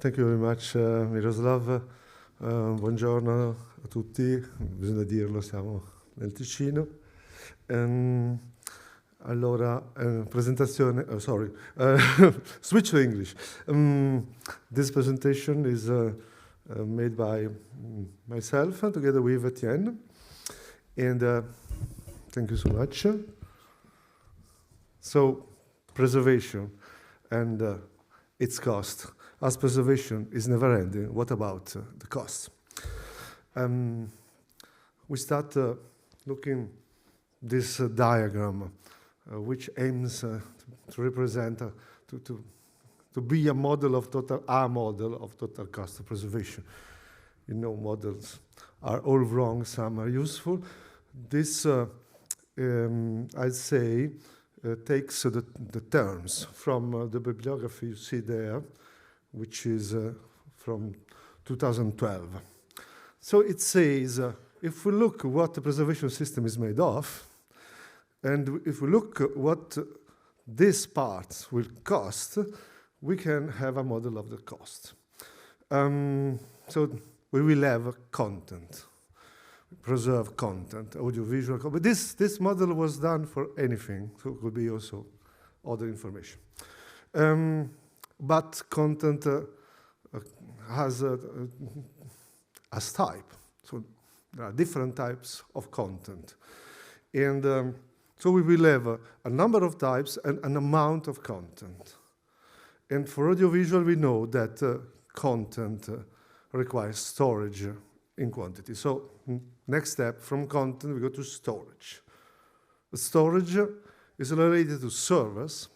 Thank you very much, Miroslav. Buongiorno a tutti, bisogna dirlo, siamo nel Ticino. Allora, presentazione, sorry, switch to English. This presentation is made by myself together with Etienne, and thank you so much. So, preservation and its cost. As preservation is never ending, what about the cost? We start looking this diagram, which aims to represent, to be a model of total cost of preservation. You know, models are all wrong, some are useful. This, I'd say, takes the terms from the bibliography you see there, which is from 2012. So it says, if we look what the preservation system is made of, and if we look what these parts will cost, we can have a model of the cost. So we will have content, preserve content, audiovisual content. But this model was done for anything, so it could be also other information. But content has as type. So there are different types of content. And so we will have a number of types and an amount of content. And for audiovisual, we know that content requires storage in quantity. So next step, from content, we go to storage. The storage is related to servers.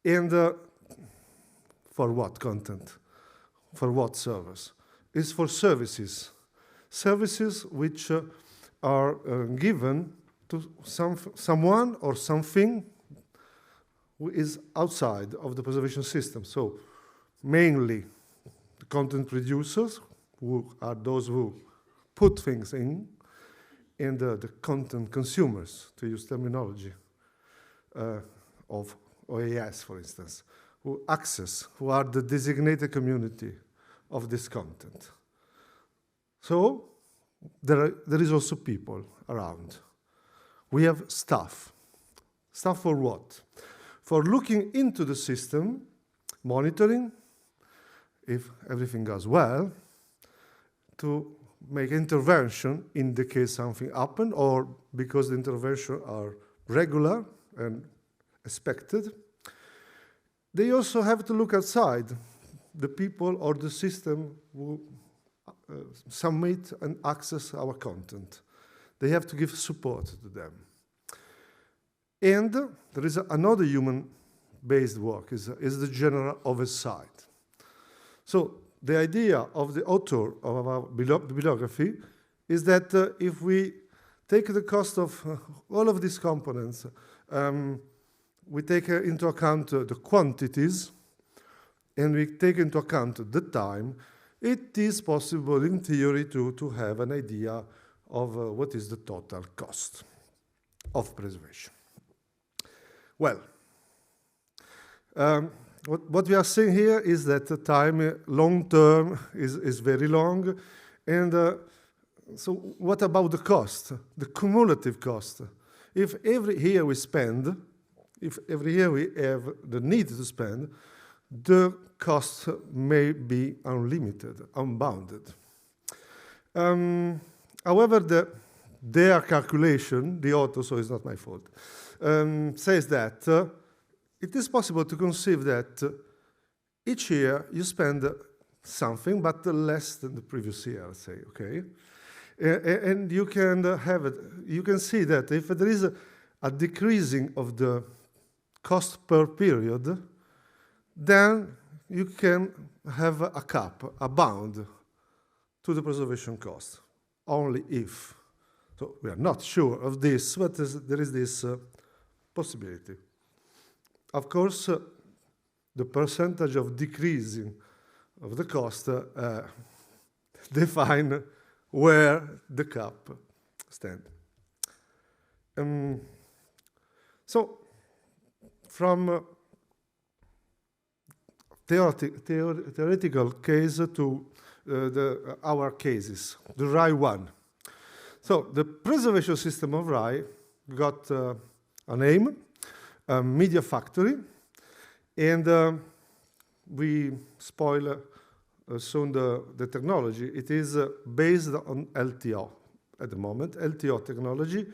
And for what content? For what servers? It's for services. Services which are given to someone or something who is outside of the preservation system. So mainly the content producers, who are those who put things in, and the content consumers, to use terminology of OAS, for instance, who are the designated community of this content. So there is also people around. We have staff. Staff for what? For looking into the system, monitoring, if everything goes well, to make intervention in the case something happened, or because the interventions are regular and expected. They also have to look outside, the people or the system who submit and access our content. They have to give support to them. And there is another human-based work, is the general oversight. So the idea of the author of our bibliography is that if we take the cost of all of these components, we take into account the quantities, and we take into account the time, it is possible in theory to have an idea of what is the total cost of preservation. Well, what we are saying here is that the time, long term, is very long. And so what about the cost, the cumulative cost? If every year we spend, if every year we have the need to spend, the cost may be unlimited, unbounded. However, their calculation, the author, so it's not my fault, says that it is possible to conceive that each year you spend something, but less than the previous year, let's say, okay? And you can have it, you can see that if there is a decreasing of the cost per period, then you can have a cap, a bound to the preservation cost, only if. So we are not sure of this, but there is this possibility. Of course, the percentage of decreasing of the cost define where the cap stands. So from theoretical case to our cases, the RAI one. So the preservation system of RAI got a name, a media factory, and we spoil soon the technology. It is based on LTO at the moment, LTO technology,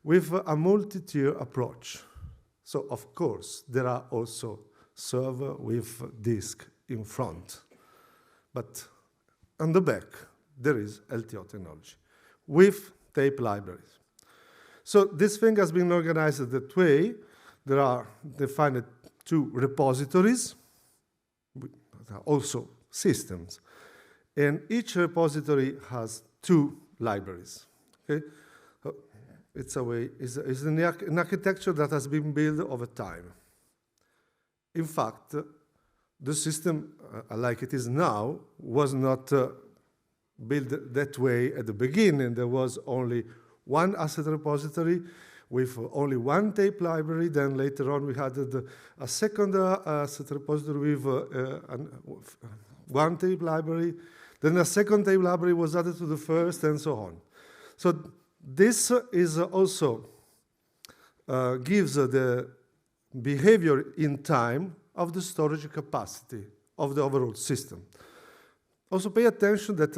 with a multi-tier approach. So of course, there are also server with disk in front, but on the back, there is LTO technology with tape libraries. So this thing has been organized that way. There are defined 2 repositories, also systems, and each repository has 2 libraries. Okay, it's an architecture that has been built over time. In fact, the system, like it is now, was not built that way at the beginning. There was only one asset repository with only one tape library. Then later on, we added a second asset repository with one tape library. Then a second tape library was added to the first, and so on. So this is also gives the behavior in time of the storage capacity of the overall system. Also pay attention that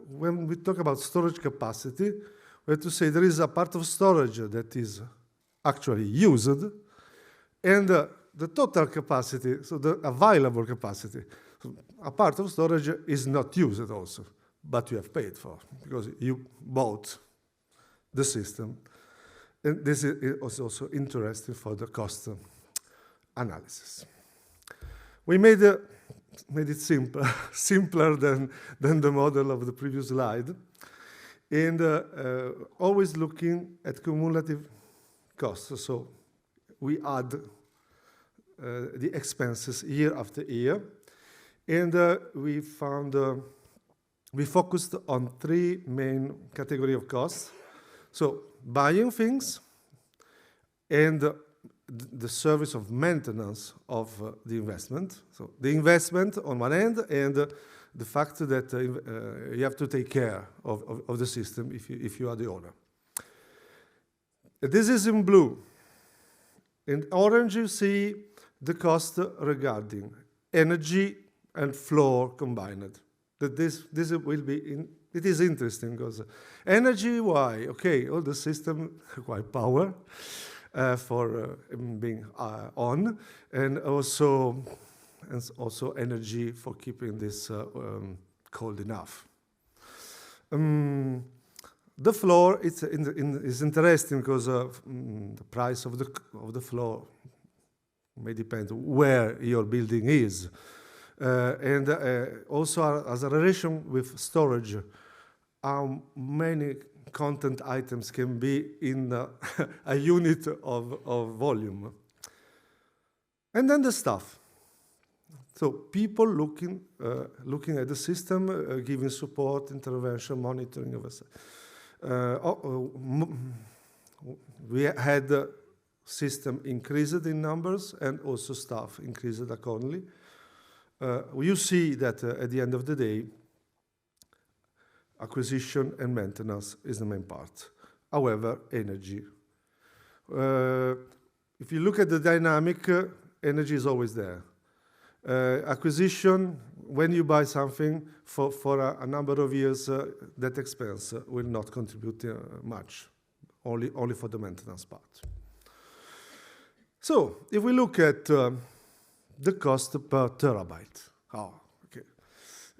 when we talk about storage capacity, we have to say there is a part of storage that is actually used, and the total capacity, so the available capacity. So a part of storage is not used also, but you have paid for, because you bought the system. And this is also interesting for the cost analysis. We made it simple, simpler than the model of the previous slide, and always looking at cumulative costs. So we add the expenses year after year, and we found we focused on 3 main categories of costs. So buying things, and the service of maintenance of the investment. So the investment on one end, and the fact that you have to take care of the system if you are the owner. This is in blue. In orange, you see the cost regarding energy and floor combined. That this will be it is interesting because energy, why? Okay, all the system require power for being on, and also energy for keeping this cold enough. The floor is interesting because the price of the floor may depend where your building is, and also as a relation with storage, how many content items can be in a unit of volume. And then the staff. So people looking at the system, giving support, intervention, monitoring. We had the system increased in numbers, and also staff increased accordingly. You see that at the end of the day, acquisition and maintenance is the main part. However, energy. If you look at the dynamic, energy is always there. Acquisition, when you buy something for a number of years, that expense will not contribute much, only for the maintenance part. So, if we look at the cost per terabyte,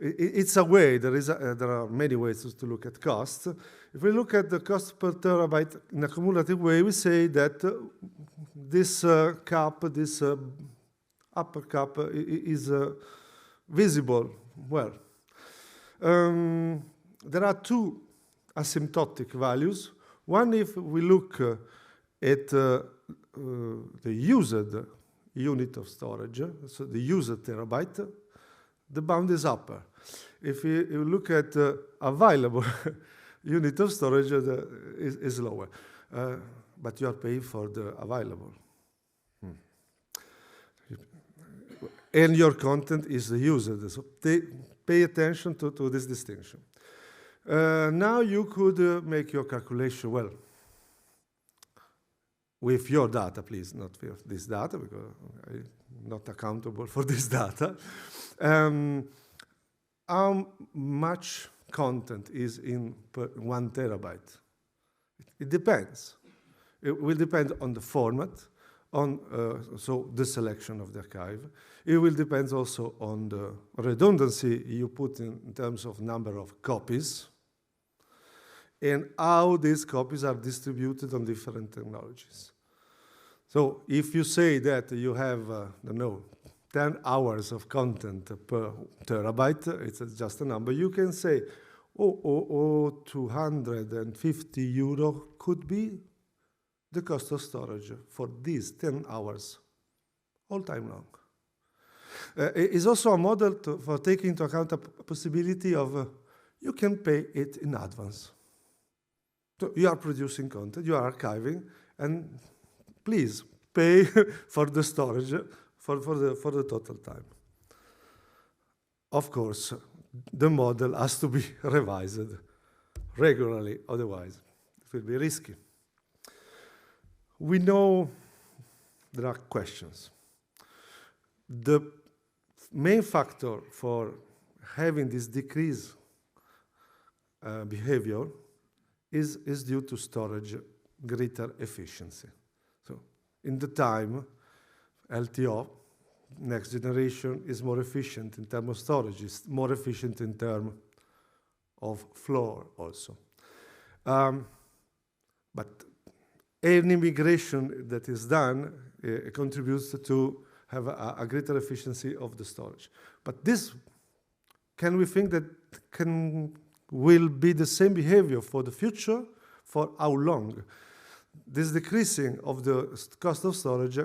it's a way, there are many ways to look at cost. If we look at the cost per terabyte in a cumulative way, we say that this cap, this upper cap is visible. Well, there are 2 asymptotic values. One, if we look at the used unit of storage, so the used terabyte, the bound is upper. If you look at available unit of storage, is lower. But you are paying for the available. and your content is the user. So pay attention to this distinction. Now you could make your calculation, well, with your data, please, not with this data, because I'm not accountable for this data. How much content is in per 1 terabyte? It depends. It will depend on the format, on so the selection of the archive. It will depend also on the redundancy you put in terms of number of copies, and how these copies are distributed on different technologies. So if you say that you have, I don't know, 10 hours of content per terabyte, it's just a number, you can say, 250 euro could be the cost of storage for these 10 hours, all time long. It's also a model for taking into account the possibility of you can pay it in advance. So you are producing content, you are archiving, and please pay for the storage for the total time. Of course, the model has to be revised regularly, otherwise it will be risky. We know there are questions. The main factor for having this decrease behavior is due to storage greater efficiency. So in the time, LTO, next generation, is more efficient in terms of storage, is more efficient in terms of flow also. But any migration that is done contributes to have a greater efficiency of the storage. But this, can we think that will be the same behavior for the future? For how long? This decreasing of the cost of storage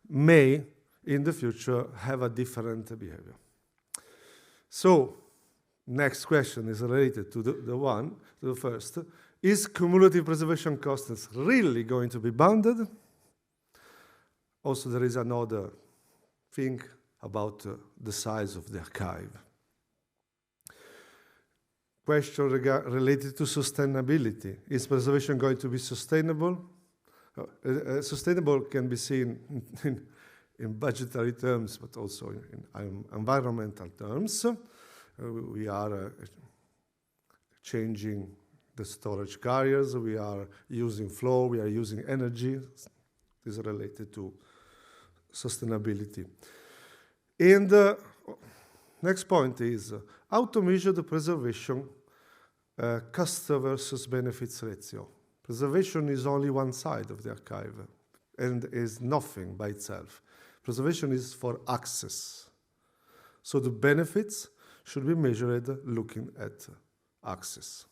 may, in the future, have a different behavior. So, next question is related to the first. Is cumulative preservation costs really going to be bounded? Also, there is another thing about the size of the archive. Question related to sustainability. Is preservation going to be sustainable? Sustainable can be seen in budgetary terms, but also in environmental terms. We are changing the storage carriers, we are using flow, we are using energy. This is related to sustainability. And the next point is how to measure the preservation cost versus benefits ratio. Preservation is only one side of the archive and is nothing by itself. Preservation is for access. So the benefits should be measured looking at access.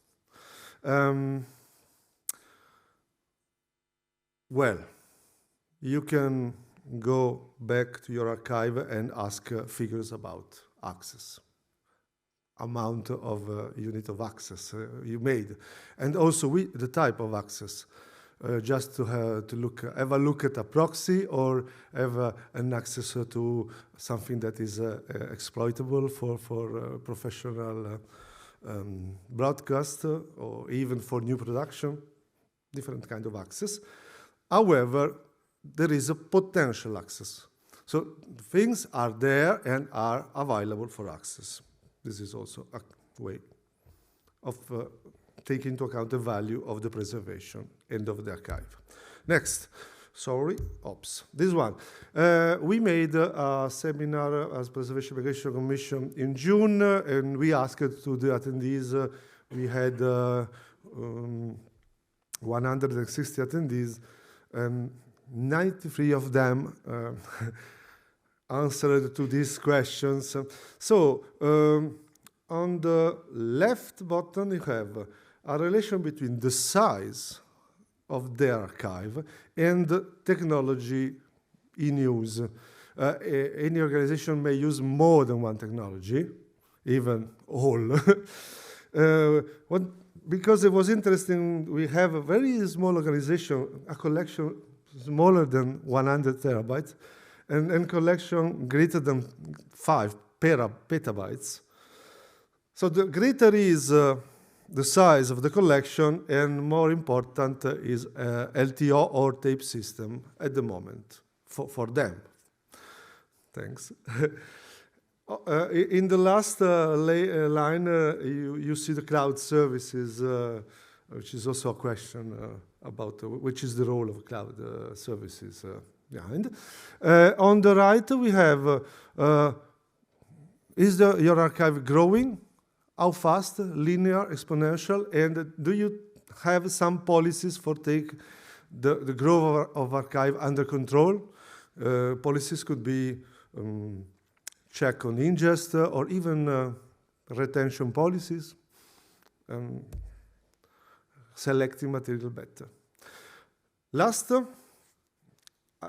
Well, you can go back to your archive and ask figures about access, amount of unit of access you made, and also the type of access. Just to have a look at a proxy or have an access to something that is exploitable for professional broadcast or even for new production, different kind of access. However, there is a potential access. So things are there and are available for access. This is also a way of taking into account the value of the preservation and of the archive. Next, this one. We made a seminar as Preservation Migration Commission in June, and we asked to the attendees, we had 160 attendees, and 93 of them answered to these questions. So, on the left bottom, you have a relation between the size of the archive and the technology in use. Any organization may use more than one technology, even all. Because it was interesting, we have a very small organization, a collection smaller than 100 terabytes, and collection greater than 5 petabytes. So the greater is the size of the collection, and more important is LTO or tape system at the moment for them. Thanks. In the last line, you see the cloud services, which is also a question about which is the role of cloud services behind. On the right, we have, is your archive growing? How fast, linear, exponential? And do you have some policies for take the growth of archive under control? Policies could be check on ingest or even retention policies, selecting material better. Last,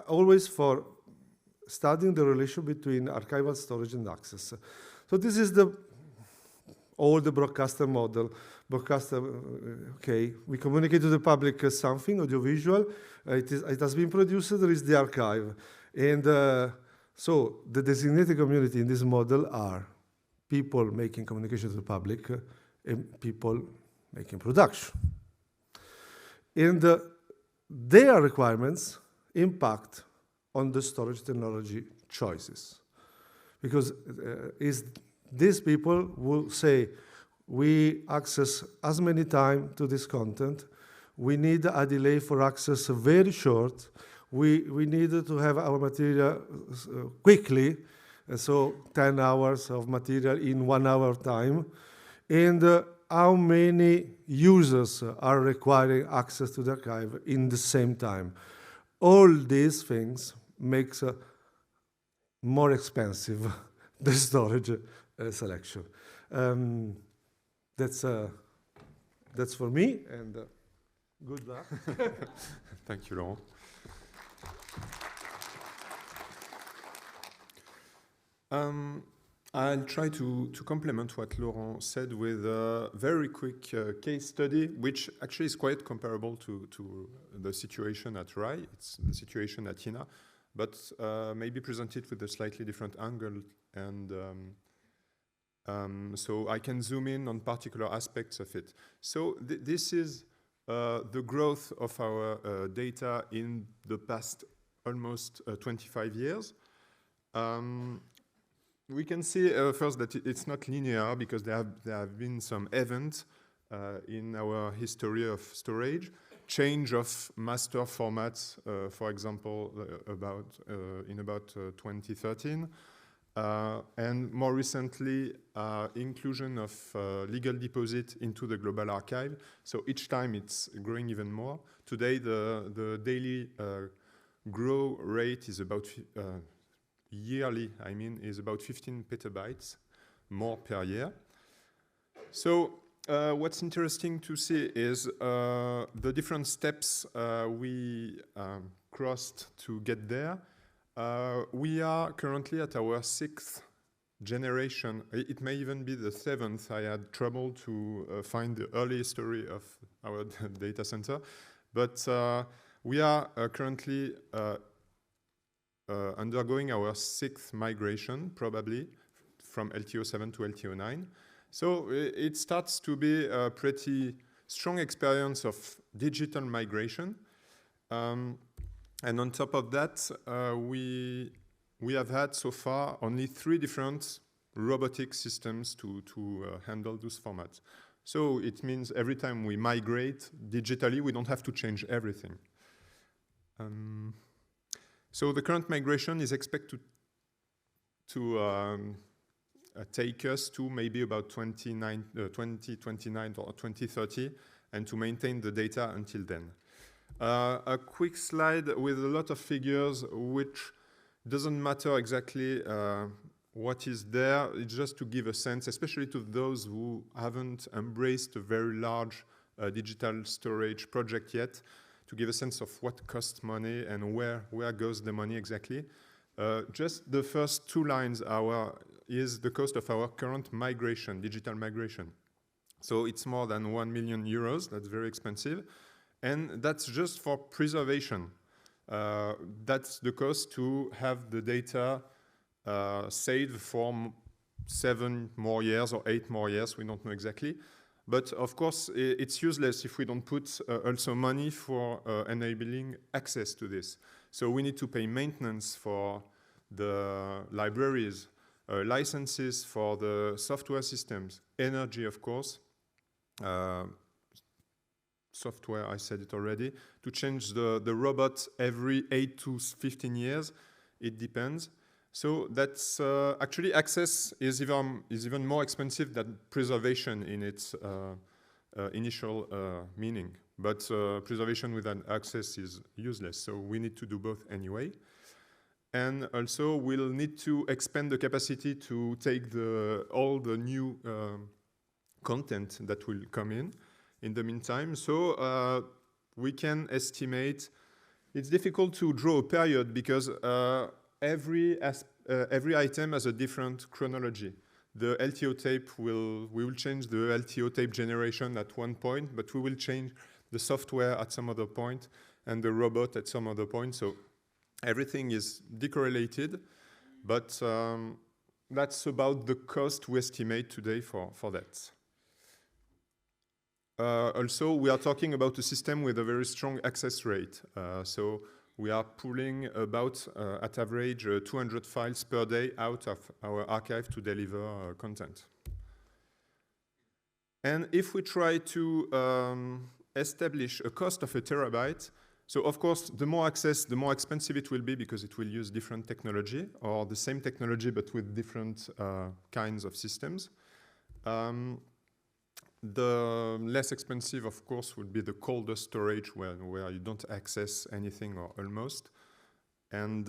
always for studying the relation between archival storage and access. So this is the old broadcaster model. Broadcaster, okay, we communicate to the public something, audiovisual, it has been produced, there is the archive. And so the designated community in this model are people making communication to the public and people making production. And their requirements impact on the storage technology choices. Because these people will say, we access as many times to this content, we need a delay for access very short, we need to have our material quickly, so 10 hours of material in 1 hour of time, and how many users are requiring access to the archive in the same time. All these things makes more expensive the storage selection. That's for me, and good luck. Thank you, Laurent. I'll try to complement what Laurent said with a very quick case study, which actually is quite comparable to the situation at RAI. It's the situation at INA, but maybe presented with a slightly different angle. And so I can zoom in on particular aspects of it. So this is the growth of our data in the past almost 25 years. We can see first that it's not linear because there have been some events in our history of storage, change of master formats, for example, in about 2013, and more recently, inclusion of legal deposit into the global archive. So each time it's growing even more. Today, the daily grow rate is about yearly, is about 15 petabytes more per year. So what's interesting to see is the different steps we crossed to get there. We are currently at our 6th generation. It may even be the 7th. I had trouble to find the early history of our data center. But we are currently undergoing our 6th migration, probably, from LTO7 to LTO9. So it starts to be a pretty strong experience of digital migration. And on top of that, we have had so far only 3 different robotic systems to handle those formats. So it means every time we migrate digitally, we don't have to change everything. So the current migration is expected to take us to maybe about 2029 or 2030, and to maintain the data until then. A quick slide with a lot of figures, which doesn't matter exactly what is there. It's just to give a sense, especially to those who haven't embraced a very large digital storage project yet, to give a sense of what costs money and where goes the money exactly. Just the first 2 lines is the cost of our current migration, digital migration. So it's more than 1 million euros. That's very expensive. And that's just for preservation. That's the cost to have the data saved for 7 more years or 8 more years, we don't know exactly. But of course, it's useless if we don't put also money for enabling access to this. So we need to pay maintenance for the libraries, licenses for the software systems, energy, of course, software, I said it already, to change the robot every 8 to 15 years, it depends. So that's actually access is even more expensive than preservation in its initial meaning. But preservation without access is useless, so we need to do both anyway. And also we'll need to expand the capacity to take all the new content that will come in the meantime. So we can estimate, it's difficult to draw a period because every item has a different chronology. The LTO tape we will change the LTO tape generation at one point, but we will change the software at some other point and the robot at some other point. So everything is decorrelated, but that's about the cost we estimate today for that. Also, we are talking about a system with a very strong access rate. So we are pulling about, at average, 200 files per day out of our archive to deliver content. And if we try to establish a cost of a terabyte, so of course, the more access, the more expensive it will be because it will use different technology or the same technology but with different kinds of systems. The less expensive, of course, would be the colder storage where you don't access anything or almost. And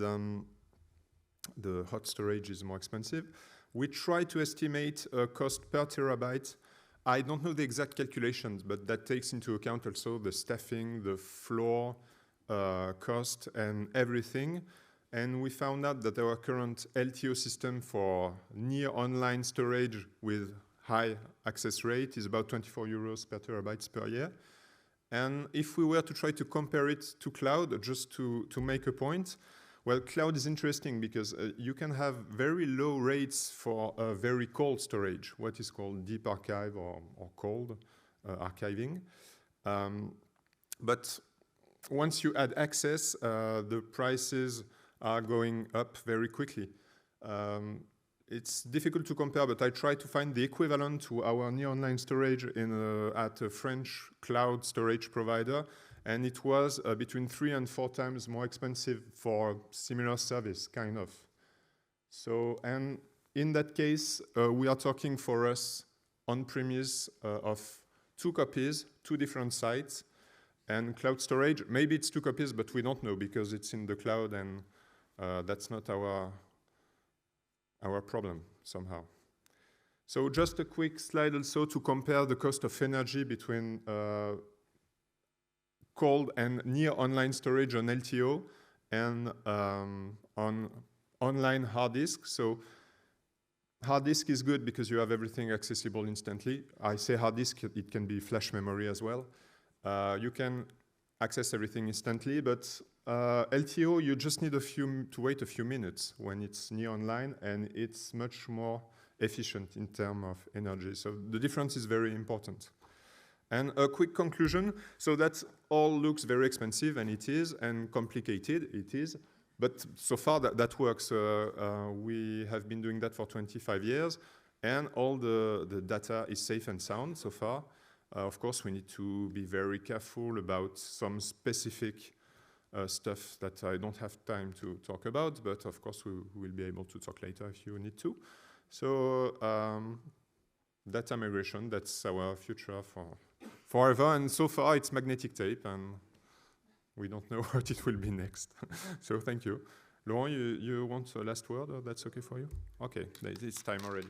the hot storage is more expensive. We try to estimate a cost per terabyte. I don't know the exact calculations, but that takes into account also the staffing, the floor cost, and everything. And we found out that our current LTO system for near online storage with high access rate is about 24 euros per terabytes per year. And if we were to try to compare it to cloud, just to make a point, well, cloud is interesting because you can have very low rates for very cold storage, what is called deep archive or cold archiving. But once you add access, the prices are going up very quickly. It's difficult to compare, but I try to find the equivalent to our near-online storage at a French cloud storage provider, and it was between 3 and 4 times more expensive for similar service, kind of. So, and in that case, we are talking for us on-premise of 2 copies, 2 different sites, and cloud storage, maybe it's 2 copies, but we don't know because it's in the cloud and that's not our problem somehow. So just a quick slide also to compare the cost of energy between cold and near online storage on LTO and on online hard disk. So hard disk is good because you have everything accessible instantly. I say hard disk, it can be flash memory as well. You can access everything instantly, but LTO, you just need to wait a few minutes when it's near online, and it's much more efficient in terms of energy. So the difference is very important. And a quick conclusion, so that all looks very expensive, and it is, and complicated, it is. But so far, that works. We have been doing that for 25 years, and all the data is safe and sound so far. Of course, we need to be very careful about some specific stuff that I don't have time to talk about, but of course we will be able to talk later if you need to. So data migration, that's our future for forever, and so far it's magnetic tape, and we don't know what it will be next. So thank you. Laurent, you want a last word, or that's okay for you? Okay, it's time already.